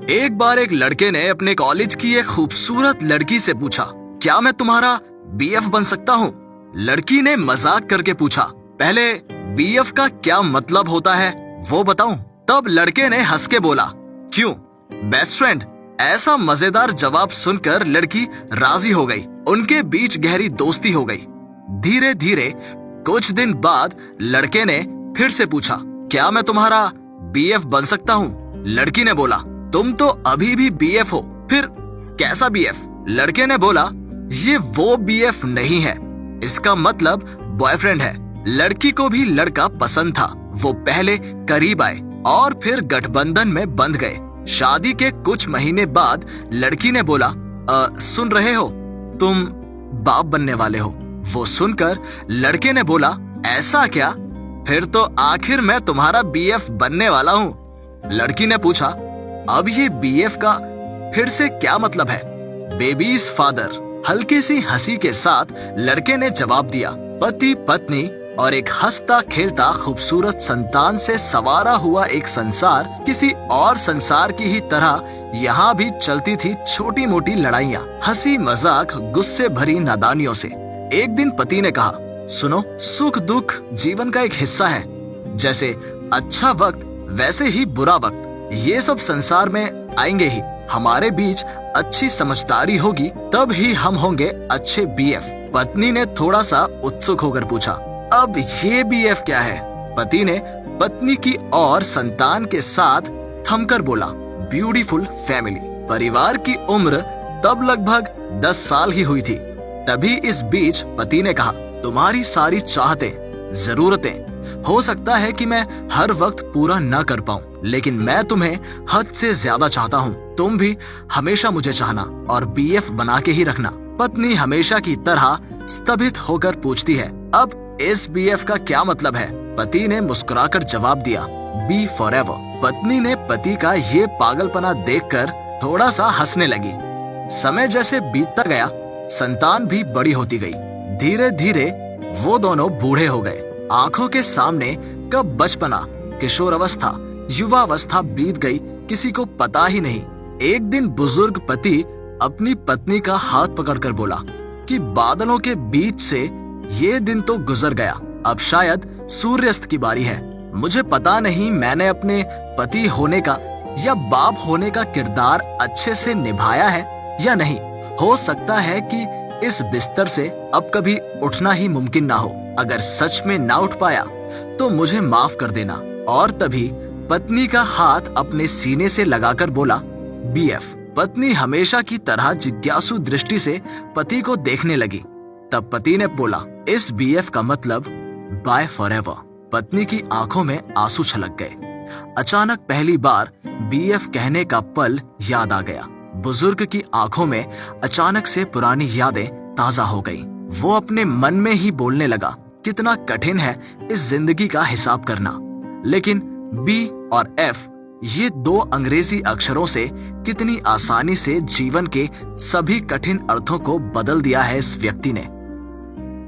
एक बार एक लड़के ने अपने कॉलेज की एक खूबसूरत लड़की से पूछा, क्या मैं तुम्हारा बीएफ बन सकता हूँ? लड़की ने मजाक करके पूछा, पहले बीएफ का क्या मतलब होता है वो बताऊं? तब लड़के ने हंस के बोला, क्यों, बेस्ट फ्रेंड? ऐसा मजेदार जवाब सुनकर लड़की राजी हो गई। उनके बीच गहरी दोस्ती हो गई। धीरे धीरे कुछ दिन बाद लड़के ने फिर से पूछा, क्या मैं तुम्हारा बीएफ बन सकता हूँ? लड़की ने बोला, तुम तो अभी भी बीएफ हो, फिर कैसा बीएफ? लड़के ने बोला, ये वो बीएफ नहीं है, इसका मतलब बॉयफ्रेंड है। लड़की को भी लड़का पसंद था। वो पहले करीब आए और फिर गठबंधन में बंध गए। शादी के कुछ महीने बाद लड़की ने बोला, सुन रहे हो, तुम बाप बनने वाले हो। वो सुनकर लड़के ने बोला, ऐसा क्या? फिर तो आखिर मैं तुम्हारा बीएफ बनने वाला हूँ। लड़की ने पूछा, अब ये बीएफ का फिर से क्या मतलब है? Babies father. हल्की सी हंसी के साथ लड़के ने जवाब दिया, पति पत्नी और एक हंसता खेलता खूबसूरत संतान से सवारा हुआ एक संसार किसी और संसार की ही तरह यहाँ भी चलती थी छोटी मोटी लड़ाइयाँ, हंसी मजाक, गुस्से भरी नादानियों से। एक दिन पति ने कहा, सुनो, सुख दुख जीवन का एक हिस्सा है। जैसे अच्छा वक्त वैसे ही बुरा वक्त, ये सब संसार में आएंगे ही। हमारे बीच अच्छी समझदारी होगी तब ही हम होंगे अच्छे बीएफ। पत्नी ने थोड़ा सा उत्सुक होकर पूछा, अब ये बीएफ क्या है? पति ने पत्नी की और संतान के साथ थमकर बोला, ब्यूटीफुल फैमिली। परिवार की उम्र तब लगभग 10 साल ही हुई थी। तभी इस बीच पति ने कहा, तुम्हारी सारी चाहतें, जरूरतें, हो सकता है कि मैं हर वक्त पूरा न कर पाऊं, लेकिन मैं तुम्हें हद से ज्यादा चाहता हूं। तुम भी हमेशा मुझे चाहना और बीएफ बना के ही रखना। पत्नी हमेशा की तरह स्तब्ध होकर पूछती है, अब इस बीएफ का क्या मतलब है? पति ने मुस्कुराकर जवाब दिया, बी फॉरएवर। पत्नी ने पति का ये पागलपना देखकर थोड़ा सा हंसने लगी। समय जैसे बीतता गया, संतान भी बड़ी होती गई। धीरे धीरे वो दोनों बूढ़े हो गए। आंखों के सामने कब बचपना, किशोरावस्था, युवावस्था बीत गई किसी को पता ही नहीं। एक दिन बुजुर्ग पति अपनी पत्नी का हाथ पकड़कर बोला कि बादलों के बीच से ये दिन तो गुजर गया, अब शायद सूर्यास्त की बारी है। मुझे पता नहीं मैंने अपने पति होने का या बाप होने का किरदार अच्छे से निभाया है या नहीं। हो सकता है कि इस बिस्तर से अब कभी उठना ही मुमकिन ना हो। अगर सच में ना उठ पाया तो मुझे माफ कर देना। और तभी पत्नी का हाथ अपने सीने से लगाकर बोला, बीएफ। पत्नी हमेशा की तरह जिज्ञासु दृष्टि से पति को देखने लगी। तब पति ने बोला, इस बीएफ का मतलब बाय फॉरएवर। पत्नी की आंखों में आंसू छलक गए। अचानक पहली बार बीएफ कहने का पल याद आ गया। बुजुर्ग की आंखों में अचानक से पुरानी यादें ताजा हो गई। वो अपने मन में ही बोलने लगा, कितना कठिन है इस जिंदगी का हिसाब करना, लेकिन बी और एफ, ये 2 अंग्रेजी अक्षरों से कितनी आसानी से जीवन के सभी कठिन अर्थों को बदल दिया है इस व्यक्ति ने।